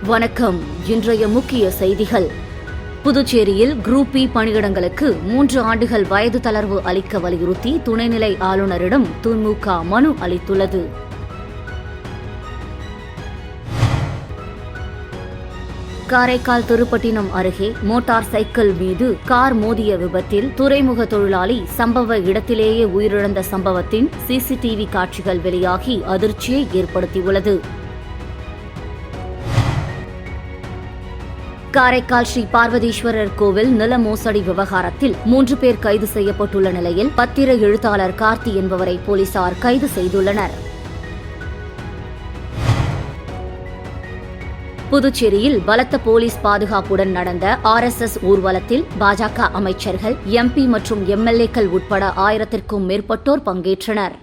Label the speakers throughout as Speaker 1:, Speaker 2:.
Speaker 1: வணக்கம். இன்றைய முக்கிய செய்திகள். புதுச்சேரியில் குரூப் பி பணியிடங்களுக்கு 3 ஆண்டுகள் வயது தளர்வு அளிக்க வலியுறுத்தி துணைநிலை ஆளுநரிடம் திமுக மனு அளித்துள்ளது. காரைக்கால் திருப்பட்டினம் அருகே மோட்டார் சைக்கிள் மீது கார் மோதிய விபத்தில் துறைமுக தொழிலாளி சம்பவ இடத்திலேயே உயிரிழந்த சம்பவத்தின் சிசிடிவி காட்சிகள் வெளியாகி அதிர்ச்சியை ஏற்படுத்தியுள்ளது. காரைக்கால் ஸ்ரீ பார்வதீஸ்வரர் கோவில் நில மோசடி விவகாரத்தில் 3 பேர் கைது செய்யப்பட்டுள்ள நிலையில் பத்திர எழுத்தாளர் கார்த்தி என்பவரை போலீசார் கைது செய்துள்ளனர். புதுச்சேரியில் பலத்த போலீஸ் பாதுகாப்புடன் நடந்த RSS ஊர்வலத்தில் பாஜக அமைச்சர்கள், MP மற்றும் MLAக்கள் உட்பட 1000க்கும் மேற்பட்டோர் பங்கேற்றனர்.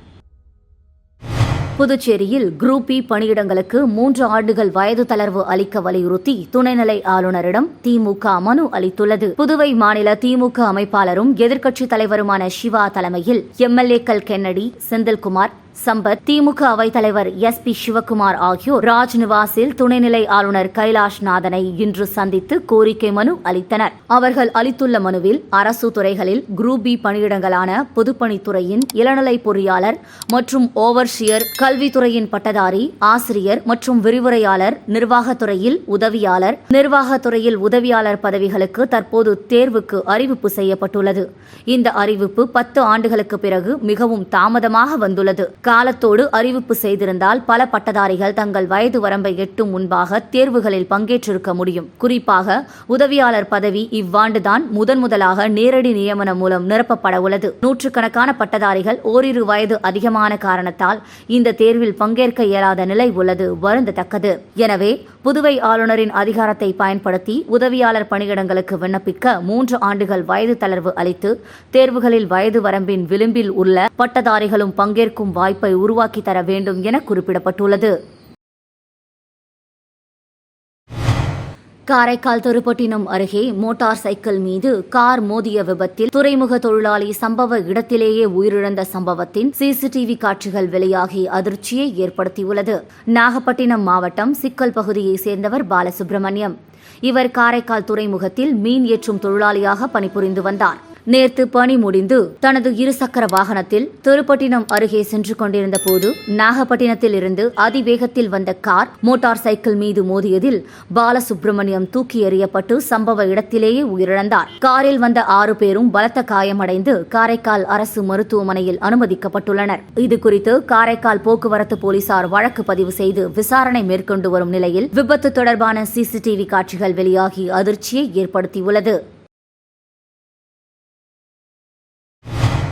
Speaker 1: புதுச்சேரியில் குரூப் பி பணியிடங்களுக்கு 3 ஆண்டுகள் வயது தளர்வு அளிக்க வலியுறுத்தி துணைநிலை ஆளுநரிடம் திமுக மனு அளித்துள்ளது. புதுவை மாநில திமுக அமைப்பாளரும் எதிர்க்கட்சித் தலைவருமான சிவா தலைமையில் MLAக்கள் கென்னடி, செந்தில்குமார், சம்பத், திமுக அவைத்தலைவர் SP சிவக்குமார் ஆகியோர் ராஜ்நிவாசில் துணைநிலை ஆளுநர் கைலாஷ்நாதனை இன்று சந்தித்து கோரிக்கை மனு அளித்தனர். அவர்கள் அளித்துள்ள மனுவில் அரசு துறைகளில் குரூப் பி பணியிடங்களான பொதுப்பணித்துறையின் இளநிலை பொறியாளர் மற்றும் ஓவர்சியர், கல்வித்துறையின் பட்டதாரி, ஆசிரியர் மற்றும் விரிவுரையாளர், நிர்வாகத்துறையில் உதவியாளர், நிர்வாகத்துறையில் உதவியாளர் பதவிகளுக்கு தற்போது தேர்வுக்கு அறிவிப்பு செய்யப்பட்டுள்ளது. இந்த அறிவிப்பு 10 ஆண்டுகளுக்கு பிறகு மிகவும் தாமதமாக வந்துள்ளது. காலத்தோடு அறிவிப்பு செய்திருந்தால் பல பட்டதாரிகள் தங்கள் வயது வரம்பை எட்டும் முன்பாக தேர்வுகளில் பங்கேற்றிருக்க முடியும். குறிப்பாக உதவியாளர் பதவி இவ்வாண்டுதான் முதலாக நேரடி நியமனம் மூலம் நிரப்பப்பட உள்ளது. நூற்றுக்கணக்கான பட்டதாரிகள் ஓரிரு வயது அதிகமான காரணத்தால் இந்த தேர்வில் பங்கேற்க இயலாத நிலை உள்ளது வருந்தத்தக்கது. எனவே புதுவை ஆளுநரின் அதிகாரத்தை பயன்படுத்தி உதவியாளர் பணியிடங்களுக்கு விண்ணப்பிக்க 3 ஆண்டுகள் வயது தளர்வு அளித்து தேர்வுகளில் வயது வரம்பின் விளிம்பில் உள்ள பட்டதாரிகளும் பங்கேற்கும் வாய்ப்பை உருவாக்கி தர வேண்டும் என குறிப்பிடப்பட்டுள்ளது. காரைக்கால் திருப்பட்டினம் அருகே மோட்டார் சைக்கிள் மீது கார் மோதிய விபத்தில் துறைமுக தொழிலாளி சம்பவ இடத்திலேயே உயிரிழந்த சம்பவத்தின் சிசிடிவி காட்சிகள் வெளியாகி அதிர்ச்சியை ஏற்படுத்தியுள்ளது. நாகப்பட்டினம் மாவட்டம் சிக்கல் பகுதியைச் சேர்ந்தவர் பாலசுப்ரமணியம். இவர் காரைக்கால் துறைமுகத்தில் மீன் ஏற்றும் தொழிலாளியாக பணிபுரிந்து வந்தார். நேற்று பணி முடிந்து தனது இருசக்கர வாகனத்தில் திருப்பட்டினம் அருகே சென்று கொண்டிருந்த போது நாகப்பட்டினத்தில் இருந்து அதிவேகத்தில் வந்த கார் மோட்டார் சைக்கிள் மீது மோதியதில் பாலசுப்ரமணியம் தூக்கி எறியப்பட்டு சம்பவ இடத்திலேயே உயிரிழந்தார். காரில் வந்த 6 பேரும் பலத்த காயமடைந்து காரைக்கால் அரசு மருத்துவமனையில் அனுமதிக்கப்பட்டுள்ளனர். இதுகுறித்து காரைக்கால் போக்குவரத்து போலீசார் வழக்கு பதிவு செய்து விசாரணை மேற்கொண்டு வரும் நிலையில் விபத்து தொடர்பான சிசிடிவி காட்சிகள் வெளியாகி அதிர்ச்சியை ஏற்படுத்தியுள்ளது.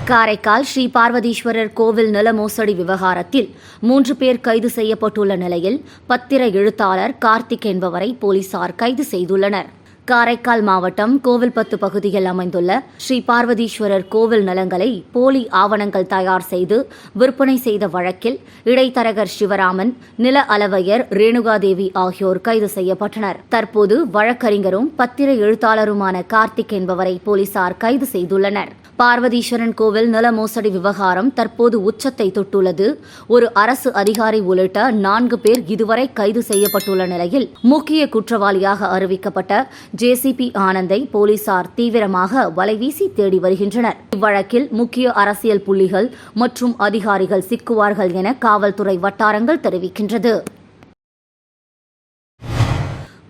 Speaker 1: காரைக்கால் ஸ்ரீ பார்வதீஸ்வரர் கோவில் நில மோசடி விவகாரத்தில் 3 பேர் கைது செய்யப்பட்டுள்ள நிலையில் பத்திர எழுத்தாளர் கார்த்திக் என்பவரை போலீசார் கைது செய்துள்ளனர். காரைக்கால் மாவட்டம் கோவில்பத்து பகுதியில் அமைந்துள்ள ஸ்ரீ பார்வதீஸ்வரர் கோவில் நிலங்களை போலி ஆவணங்கள் தயார் செய்து விற்பனை செய்த வழக்கில் இடைத்தரகர் சிவராமன், நில அளவையர் ரேணுகாதேவி ஆகியோர் கைது செய்யப்பட்டனர். தற்போது வழக்கறிஞரும் பத்திர எழுத்தாளருமான கார்த்திக் என்பவரை போலீசார் கைது செய்துள்ளனர். பார்வதீஸ்வரன் கோவில் நில மோசடி விவகாரம் தற்போது உச்சத்தை தொட்டுள்ளது. ஒரு அரசு அதிகாரி உள்ளிட்ட 4 பேர் இதுவரை கைது செய்யப்பட்டுள்ள நிலையில் முக்கிய குற்றவாளியாக அறிவிக்கப்பட்ட JCP ஆனந்தை போலீசார் தீவிரமாக வலைவீசி தேடி வருகின்றனர். இவ்வழக்கில் முக்கிய அரசியல் புள்ளிகள் மற்றும் அதிகாரிகள் சிக்குவார்கள் என காவல்துறை வட்டாரங்கள் தெரிவிக்கின்றது.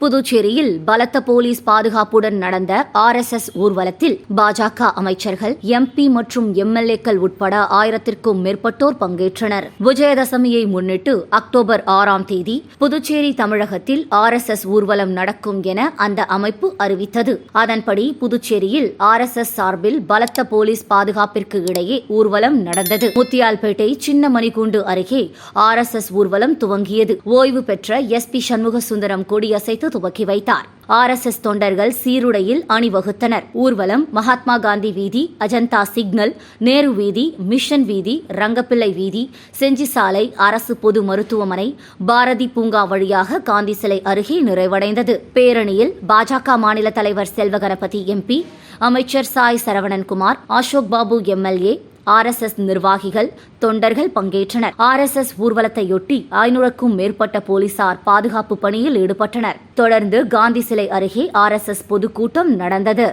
Speaker 1: புதுச்சேரியில் பலத்த போலீஸ் பாதுகாப்புடன் நடந்த RSS ஊர்வலத்தில் பாஜக அமைச்சர்கள், MP மற்றும் MLAக்கள் உட்பட 1000க்கும் மேற்பட்டோர் பங்கேற்றனர். விஜயதசமியை முன்னிட்டு அக்டோபர் 6ஆம் தேதி புதுச்சேரி தமிழகத்தில் RSS ஊர்வலம் நடக்கும் என அந்த அமைப்பு அறிவித்தது. அதன்படி புதுச்சேரியில் RSS சார்பில் பலத்த போலீஸ் பாதுகாப்பிற்கு இடையே ஊர்வலம் நடந்தது. முத்தியால்பேட்டை சின்னமணிக்கூண்டு அருகே RSS ஊர்வலம் துவங்கியது. ஓய்வு பெற்ற SP சண்முகசுந்தரம் கொடியசைத்து துவக்கி வைத்தார். RSS தொண்டர்கள் சீருடையில் அணிவகுத்தனர். ஊர்வலம் மகாத்மா காந்தி வீதி, அஜந்தா சிக்னல், நேரு வீதி, மிஷன் வீதி, ரங்கப்பிள்ளை வீதி, செஞ்சி சாலை, அரசு பொது மருத்துவமனை, பாரதி பூங்கா வழியாக காந்தி சிலை அருகே நிறைவடைந்தது. பேரணியில் பாஜக மாநில தலைவர் செல்வகணபதி MP, அமைச்சர் சாய் சரவணன்குமார், அசோக் பாபு MLA, RSS நிர்வாகிகள், தொண்டர்கள் பங்கேற்றனர். RSS ஊர்வலத்தையொட்டி 500க்கும் மேற்பட்ட போலீசார் பாதுகாப்பு பணியில் ஈடுபட்டனர். தொடர்ந்து காந்தி சிலை அருகே RSS பொதுக்கூட்டம் நடந்தது.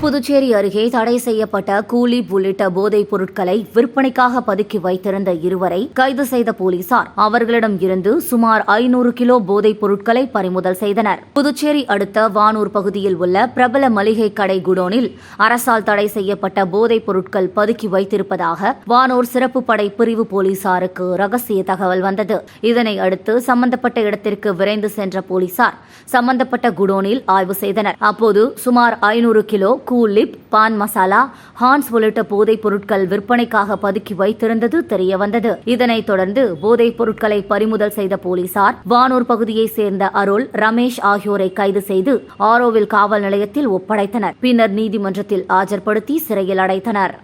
Speaker 1: புதுச்சேரி அருகே தடை செய்யப்பட்ட கூலிப் உள்ளிட்ட போதைப் பொருட்களை விற்பனைக்காக பதுக்கி வைத்திருந்த இருவரை கைது செய்த போலீசார் அவர்களிடம் இருந்து சுமார் 500 கிலோ போதைப் பொருட்களை பறிமுதல் செய்தனர். புதுச்சேரி அடுத்த வானூர் பகுதியில் உள்ள பிரபல மளிகை கடை குடோனில் அரசால் தடை செய்யப்பட்ட போதைப் பொருட்கள் பதுக்கி வைத்திருப்பதாக வானூர் சிறப்பு படை பிரிவு போலீசாருக்கு ரகசிய தகவல் வந்தது. இதனை அடுத்து சம்பந்தப்பட்ட இடத்திற்கு விரைந்து சென்ற போலீசார் சம்பந்தப்பட்ட குடோனில் ஆய்வு செய்தனர். அப்போது சுமார் 500 கிலோ கூலிப், பான் மசாலா, ஹான்ஸ் உள்ளிட்ட போதைப் பொருட்கள் விற்பனைக்காக பதுக்கி வைத்திருந்தது தெரியவந்தது. இதனைத் தொடர்ந்து போதைப் பொருட்களை பறிமுதல் செய்த போலீசார் வானூர் பகுதியைச் சேர்ந்த அருள், ரமேஷ் ஆகியோரை கைது செய்து ஆரோவில் காவல் நிலையத்தில் ஒப்படைத்தனர். பின்னர் நீதிமன்றத்தில் ஆஜர்படுத்தி சிறையில் அடைத்தனர்.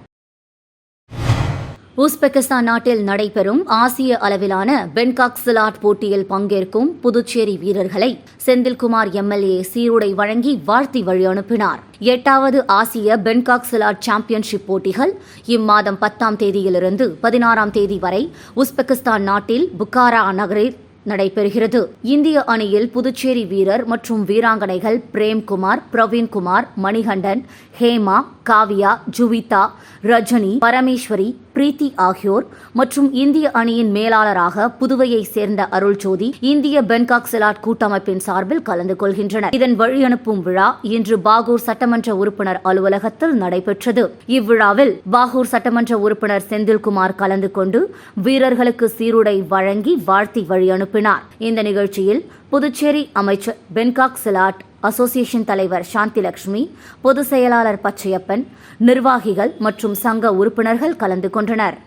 Speaker 1: உஸ்பெகிஸ்தான் நாட்டில் நடைபெறும் ஆசிய அளவிலான பென்காக் சிலாட் போட்டியில் பங்கேற்கும் புதுச்சேரி வீரர்களை செந்தில்குமார் MLA சீருடை வழங்கி வாழ்த்தி வழி அனுப்பினார். 8வது ஆசிய பென்காக் சிலாட் சாம்பியன்ஷிப் போட்டிகள் இம்மாதம் 10ஆம் தேதியிலிருந்து 16ஆம் தேதி வரை உஸ்பெகிஸ்தான் நாட்டில் புக்காரா நகரில் நடைபெறுகிறது. இந்திய அணியில் புதுச்சேரி வீரர் மற்றும் வீராங்கனைகள் பிரேம்குமார், பிரவீன்குமார், மணிகண்டன், ஹேமா, காவியா, ஜுவிதா, ரஜினி, பரமேஸ்வரி, பிரீத்தி ஆகியோர் மற்றும் இந்திய அணியின் மேலாளராக புதுவையைச் சேர்ந்த அருள்ஜோதி இந்திய பென்காக் சிலாட் கூட்டமைப்பின் சார்பில் கலந்து கொள்கின்றனர். இதன் வழியனுப்பும் விழா இன்று பாகூர் சட்டமன்ற உறுப்பினர் அலுவலகத்தில் நடைபெற்றது. இவ்விழாவில் பாகூர் சட்டமன்ற உறுப்பினர் செந்தில்குமார் கலந்து கொண்டு வீரர்களுக்கு சீருடை வழங்கி வாழ்த்தி வழியனுப்பினார். இந்த நிகழ்ச்சியில் புதுச்சேரி அமைச்சர், பென்காக் சிலாட் அசோசியேஷன் தலைவர் சாந்திலட்சுமி, பொதுச் செயலாளர் பச்சையப்பன், நிர்வாகிகள் மற்றும் சங்க உறுப்பினர்கள் கலந்து கொண்டனர்.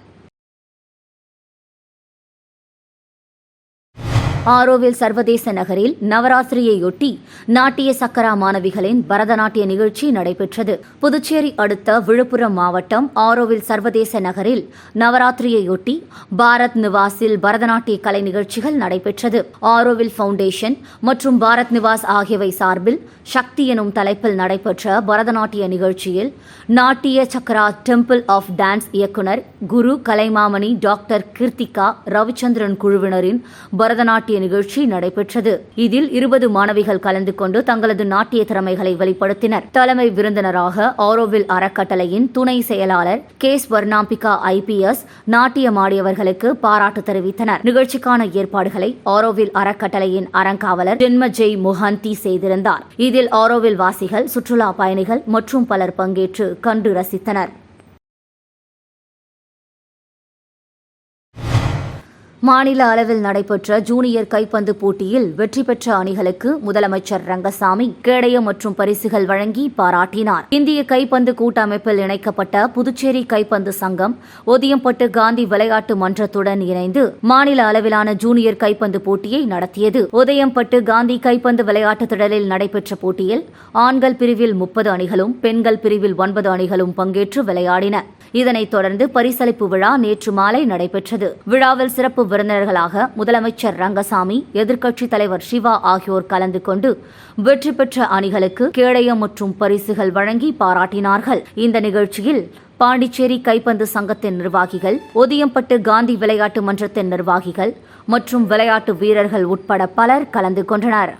Speaker 1: ஆரோவில் சர்வதேச நகரில் நவராத்திரியையொட்டி நாட்டிய சக்கரா மாணவிகளின் பரதநாட்டிய நிகழ்ச்சி நடைபெற்றது. புதுச்சேரி அடுத்த விழுப்புரம் மாவட்டம் ஆரோவில் சர்வதேச நகரில் நவராத்திரியையொட்டி பாரத் நிவாஸில் பரதநாட்டிய கலை நிகழ்ச்சிகள் நடைபெற்றது. ஆரோவில் ஃபவுண்டேஷன் மற்றும் பாரத் நிவாஸ் ஆகியவை சார்பில் சக்தி எனும் தலைப்பில் நடைபெற்ற பரதநாட்டிய நிகழ்ச்சியில் நாட்டிய சக்கரா டெம்பிள் ஆஃப் டான்ஸ் இயக்குனர் குரு கலைமாமணி டாக்டர் கிருத்திகா ரவிச்சந்திரன் குழுவினரின் பரதநாட்டிய நிகழ்ச்சி நடைபெற்றது. இதில் 20 மாணவிகள் கலந்து கொண்டு தங்களது நாட்டிய திறமைகளை வெளிப்படுத்தினர். தலைமை விருந்தினராக ஆரோவில் அறக்கட்டளையின் துணை செயலாளர் கே. ஸ்வர்ணாம்பிகா IPS நாட்டியமாடியவர்களுக்கு பாராட்டு தெரிவித்தனர். நிகழ்ச்சிக்கான ஏற்பாடுகளை ஆரோவில் அறக்கட்டளையின் அறங்காவலர் ஜென்மஜெய் மொஹந்தி செய்திருந்தார். இதில் ஆரோவில் வாசிகள், சுற்றுலா பயணிகள் மற்றும் பலர் பங்கேற்று கண்டு ரசித்தனர். மாநில அளவில் நடைபெற்ற ஜூனியர் கைப்பந்து போட்டியில் வெற்றி பெற்ற அணிகளுக்கு முதலமைச்சர் ரங்கசாமி கேடயம் மற்றும் பரிசுகள் வழங்கி பாராட்டினார். இந்திய கைப்பந்து கூட்டமைப்பில் இணைக்கப்பட்ட புதுச்சேரி கைப்பந்து சங்கம் ஒதியம்பட்டு காந்தி விளையாட்டு மன்றத்துடன் இணைந்து மாநில அளவிலான ஜூனியர் கைப்பந்து போட்டியை நடத்தியது. ஒதியம்பட்டு காந்தி கைப்பந்து விளையாட்டு திடலில் நடைபெற்ற போட்டியில் ஆண்கள் பிரிவில் 30 அணிகளும் பெண்கள் பிரிவில் 9 அணிகளும் பங்கேற்று விளையாடின. இதனைத் தொடர்ந்து பரிசளிப்பு விழா நேற்று மாலை நடைபெற்றது. விழாவில் சிறப்பு விருந்தினர்களாக முதலமைச்சர் ரங்கசாமி, எதிர்க்கட்சித் தலைவர் சிவா ஆகியோர் கலந்து கொண்டு வெற்றி பெற்ற அணிகளுக்கு கேடயம் மற்றும் பரிசுகள் வழங்கி பாராட்டினார்கள். இந்த நிகழ்ச்சியில் பாண்டிச்சேரி கைப்பந்து சங்கத்தின் நிர்வாகிகள், ஒதியம்பட்டு காந்தி விளையாட்டு மன்றத்தின் நிர்வாகிகள் மற்றும் விளையாட்டு வீரர்கள் உட்பட பலர் கலந்து கொண்டனர்.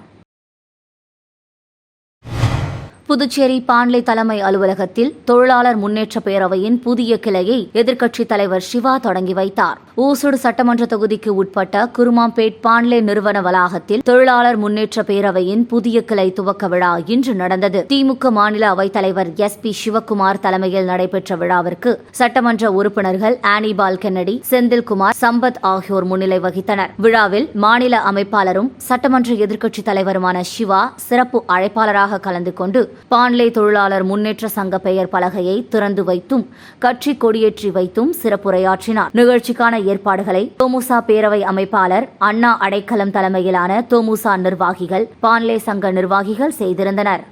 Speaker 1: புதுச்சேரி பாண்லே தலைமை அலுவலகத்தில் தொழிலாளர் முன்னேற்ற பேரவையின் புதிய கிளையை எதிர்க்கட்சித் தலைவர் சிவா தொடங்கி வைத்தார். ஊசுடு சட்டமன்ற தொகுதிக்கு உட்பட்ட குருமாம்பேட் பாண்லே நிறுவன வளாகத்தில் தொழிலாளர் முன்னேற்ற பேரவையின் புதிய கிளை துவக்க விழா இன்று நடந்தது. திமுக மாநில அவைத்தலைவர் SP சிவக்குமார் தலைமையில் நடைபெற்ற விழாவிற்கு சட்டமன்ற உறுப்பினர்கள் ஆனிபால் கென்னடி, செந்தில்குமார், சம்பத் ஆகியோர் முன்னிலை வகித்தனர். விழாவில் மாநில அமைப்பாளரும் சட்டமன்ற எதிர்க்கட்சித் தலைவருமான சிவா சிறப்பு அழைப்பாளராக கலந்து கொண்டு பாண்லே தொழிலாளர் முன்னேற்ற சங்க பெயர் பலகையை திறந்து வைத்தும் கட்சி கொடியேற்றி வைத்தும் சிறப்புரையாற்றினார். நிகழ்ச்சிக்கான ஏற்பாடுகளை தோமுசா பேரவை அமைப்பாளர் அண்ணா அடைக்கலம் தலைமையிலான தோமுசா நிர்வாகிகள், பாண்லே சங்க நிர்வாகிகள் செய்திருந்தனர்.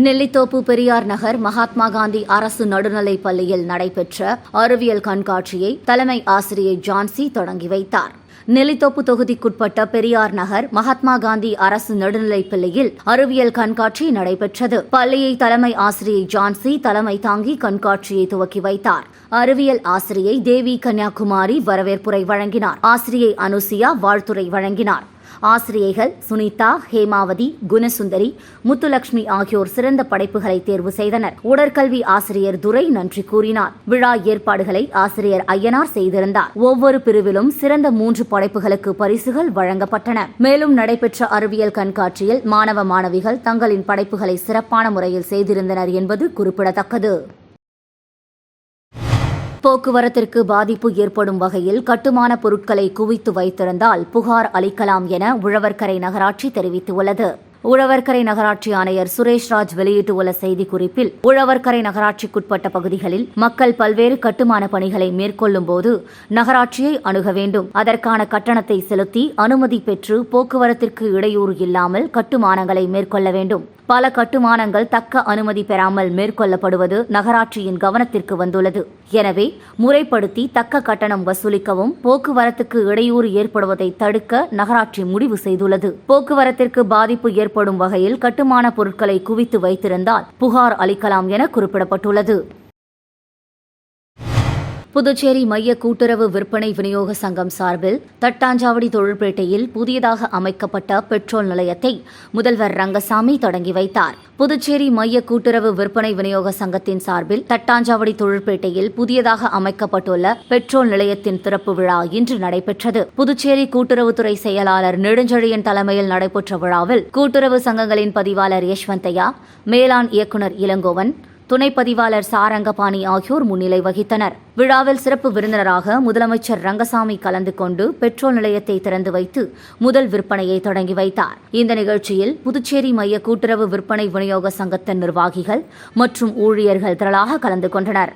Speaker 1: நெல்லித்தோப்பு பெரியார் நகர் மகாத்மா காந்தி அரசு நடுநிலைப் பள்ளியில் நடைபெற்ற அறிவியல் கண்காட்சியை தலைமை ஆசிரியை ஜான்சி தொடங்கி வைத்தார். நெல்லித்தோப்பு தொகுதிக்குட்பட்ட பெரியார் நகர் மகாத்மா காந்தி அரசு நடுநிலைப்பள்ளியில் அறிவியல் கண்காட்சி நடைபெற்றது. பள்ளியை தலைமை ஆசிரியை ஜான்சி தலைமை தாங்கி கண்காட்சியை துவக்கி வைத்தார். அறிவியல் ஆசிரியை தேவி கன்னியாகுமாரி வரவேற்புரை வழங்கினார். ஆசிரியை அனுசியா வாழ்த்துரை வழங்கினார். ஆசிரியைகள் சுனிதா, ஹேமாவதி, குணசுந்தரி, முத்துலட்சுமி ஆகியோர் சிறந்த படைப்புகளை தேர்வு செய்தனர். உடற்கல்வி ஆசிரியர் துரை நன்றி கூறினார். விழா ஏற்பாடுகளை ஆசிரியர் ஐயனார் செய்திருந்தார். ஒவ்வொரு பிரிவிலும் சிறந்த 3 படைப்புகளுக்கு பரிசுகள் வழங்கப்பட்டன. மேலும் நடைபெற்ற அறிவியல் கண்காட்சியில் மாணவ மாணவிகள் தங்களின் படைப்புகளை சிறப்பான முறையில் செய்திருந்தனர் என்பது குறிப்பிடத்தக்கது. போக்குவரத்திற்கு பாதிப்பு ஏற்படும் வகையில் கட்டுமான பொருட்களை குவித்து வைத்திருந்தால் புகார் அளிக்கலாம் என உழவர்கரை நகராட்சி தெரிவித்துள்ளது. உழவர்கரை நகராட்சி ஆணையர் சுரேஷ்ராஜ் வெளியிட்டுள்ள செய்திக்குறிப்பில், உழவர்கரை நகராட்சிக்குட்பட்ட பகுதிகளில் மக்கள் பல்வேறு கட்டுமான பணிகளை மேற்கொள்ளும் போது நகராட்சியை அணுக வேண்டும். அதற்கான கட்டணத்தை செலுத்தி அனுமதி பெற்று போக்குவரத்திற்கு இடையூறு இல்லாமல் கட்டுமானங்களை மேற்கொள்ள வேண்டும். பல கட்டுமானங்கள் தக்க அனுமதி பெறாமல் மேற்கொள்ளப்படுவது நகராட்சியின் கவனத்திற்கு வந்துள்ளது. எனவே முறைப்படுத்தி தக்க கட்டணம் வசூலிக்கவும் போக்குவரத்துக்கு இடையூறு ஏற்படுவதை தடுக்க நகராட்சி முடிவு செய்துள்ளது. போக்குவரத்திற்கு பாதிப்பு ஏற்படும் வகையில் கட்டுமான பொருட்களை குவித்து வைத்திருந்தால் புகார் அளிக்கலாம் என குறிப்பிடப்பட்டுள்ளது. புதுச்சேரி மைய கூட்டுறவு விற்பனை விநியோக சங்கம் சார்பில் தட்டாஞ்சாவடி தொழிற்பேட்டையில் புதியதாக அமைக்கப்பட்ட பெட்ரோல் நிலையத்தை முதல்வர் ரங்கசாமி தொடங்கி வைத்தார். புதுச்சேரி மைய கூட்டுறவு விற்பனை விநியோக சங்கத்தின் சார்பில் தட்டாஞ்சாவடி தொழிற்பேட்டையில் புதியதாக அமைக்கப்பட்டுள்ள பெட்ரோல் நிலையத்தின் திறப்பு விழா இன்று நடைபெற்றது. புதுச்சேரி கூட்டுறவுத்துறை செயலாளர் நெடுஞ்செழியன் தலைமையில் நடைபெற்ற விழாவில் கூட்டுறவு சங்கங்களின் பதிவாளர் யஷ்வந்தையா, மேலாண் இயக்குநர் இளங்கோவன், துணை பதிவாளர் சாரங்கபாணி ஆகியோர் முன்னிலை வகித்தனர். விழாவில் சிறப்பு விருந்தினராக முதலமைச்சர் ரங்கசாமி கலந்து கொண்டு பெட்ரோல் நிலையத்தை திறந்து வைத்து முதல் விற்பனையை தொடங்கி வைத்தார். இந்த நிகழ்ச்சியில் புதுச்சேரி மைய கூட்டுறவு விற்பனை விநியோக சங்கத்தின் நிர்வாகிகள் மற்றும் ஊழியர்கள் திரளாக கலந்து கொண்டனர்.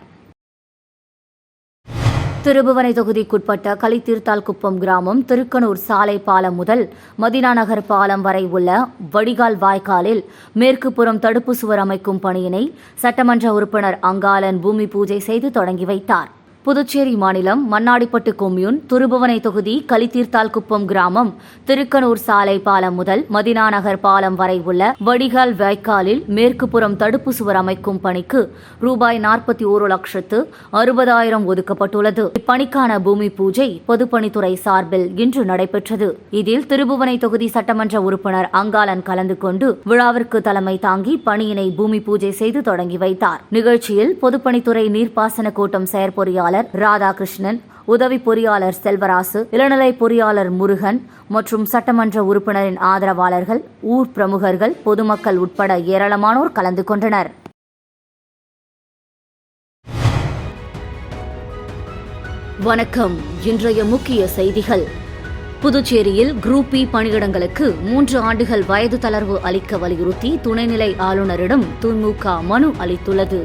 Speaker 1: திருபுவனை தொகுதிக்குட்பட்ட களித்தீர்த்தால்குப்பம் கிராமம் திருக்கனூர் சாலை பாலம் முதல் மதினா நகர் பாலம் வரை உள்ள வடிகால் வாய்க்காலில் மேற்கு புறம் தடுப்பு சுவர் அமைக்கும் பணியினை சட்டமன்ற உறுப்பினர் அங்காளன் பூமி பூஜை செய்து தொடங்கி வைத்தார். புதுச்சேரி மாநிலம் மண்ணாடிப்பட்டு கொம்யூன் திருபுவனை தொகுதி களித்தீர்த்தால்குப்பம் கிராமம் திருக்கனூர் சாலை பாலம் முதல் மதினா நகர் பாலம் வரை உள்ள வடிகால் வாய்க்காலில் மேற்கு புறம் தடுப்பு சுவர் அமைக்கும் பணிக்கு ரூபாய் 41,60,000 ஒதுக்கப்பட்டுள்ளது. இப்பணிக்கான பூமி பூஜை பொதுப்பணித்துறை சார்பில் இன்று நடைபெற்றது. இதில் திருபுவனை தொகுதி சட்டமன்ற உறுப்பினர் அங்காளன் கலந்து கொண்டு விழாவிற்கு தலைமை தாங்கி பணியினை பூமி பூஜை செய்து தொடங்கி வைத்தார். நிகழ்ச்சியில் பொதுப்பணித்துறை நீர்ப்பாசன கூட்டம் செயற்பொறியாளர் ராதாகிருஷ்ணன், உதவி பொறியாளர் செல்வராசு, இளநிலை பொறியாளர் முருகன் மற்றும் சட்டமன்ற உறுப்பினரின் ஆதரவாளர்கள், ஊர் பிரமுகர்கள், பொதுமக்கள் உட்பட ஏராளமானோர் கலந்து கொண்டனர். வணக்கம். இன்றைய முக்கிய செய்திகள். புதுச்சேரியில் குரூப் பி பணியிடங்களுக்கு 3 ஆண்டுகள் வயது தளர்வு அளிக்க வலியுறுத்தி துணைநிலை ஆளுநரிடம் திமுக மனு அளித்துள்ளது.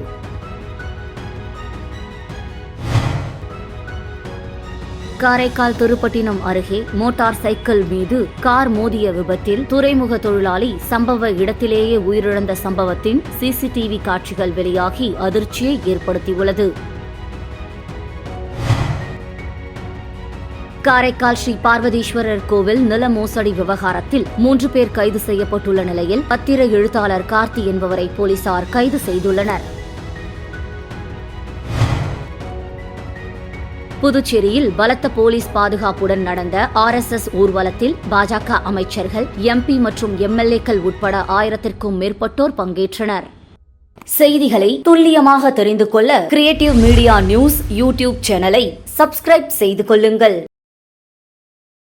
Speaker 1: காரைக்கால் திருப்பட்டினம் அருகே மோட்டார் சைக்கிள் மீது கார் மோதிய விபத்தில் துறைமுக தொழிலாளி சம்பவ இடத்திலேயே உயிரிழந்த சம்பவத்தின் சிசிடிவி காட்சிகள் வெளியாகி அதிர்ச்சியை ஏற்படுத்தியுள்ளது. காரைக்கால் ஸ்ரீ பார்வதீஸ்வரர் கோவில் நில மோசடி விவகாரத்தில் 3 பேர் கைது செய்யப்பட்டுள்ள நிலையில் பத்திர எழுத்தாளர் கார்த்தி என்பவரை போலீசார் கைது செய்துள்ளனர். புதுச்சேரியில் பலத்த போலீஸ் பாதுகாப்புடன் நடந்த RSS ஊர்வலத்தில் பாஜக அமைச்சர்கள், MP மற்றும் MLAக்கள் உட்பட 1000க்கும் மேற்பட்டோர் பங்கேற்றனர். செய்திகளை துல்லியமாக தெரிந்து கொள்ள கிரியேட்டிவ் மீடியா நியூஸ் யூடியூப் சேனலை சப்ஸ்கிரைப் செய்து கொள்ளுங்கள்.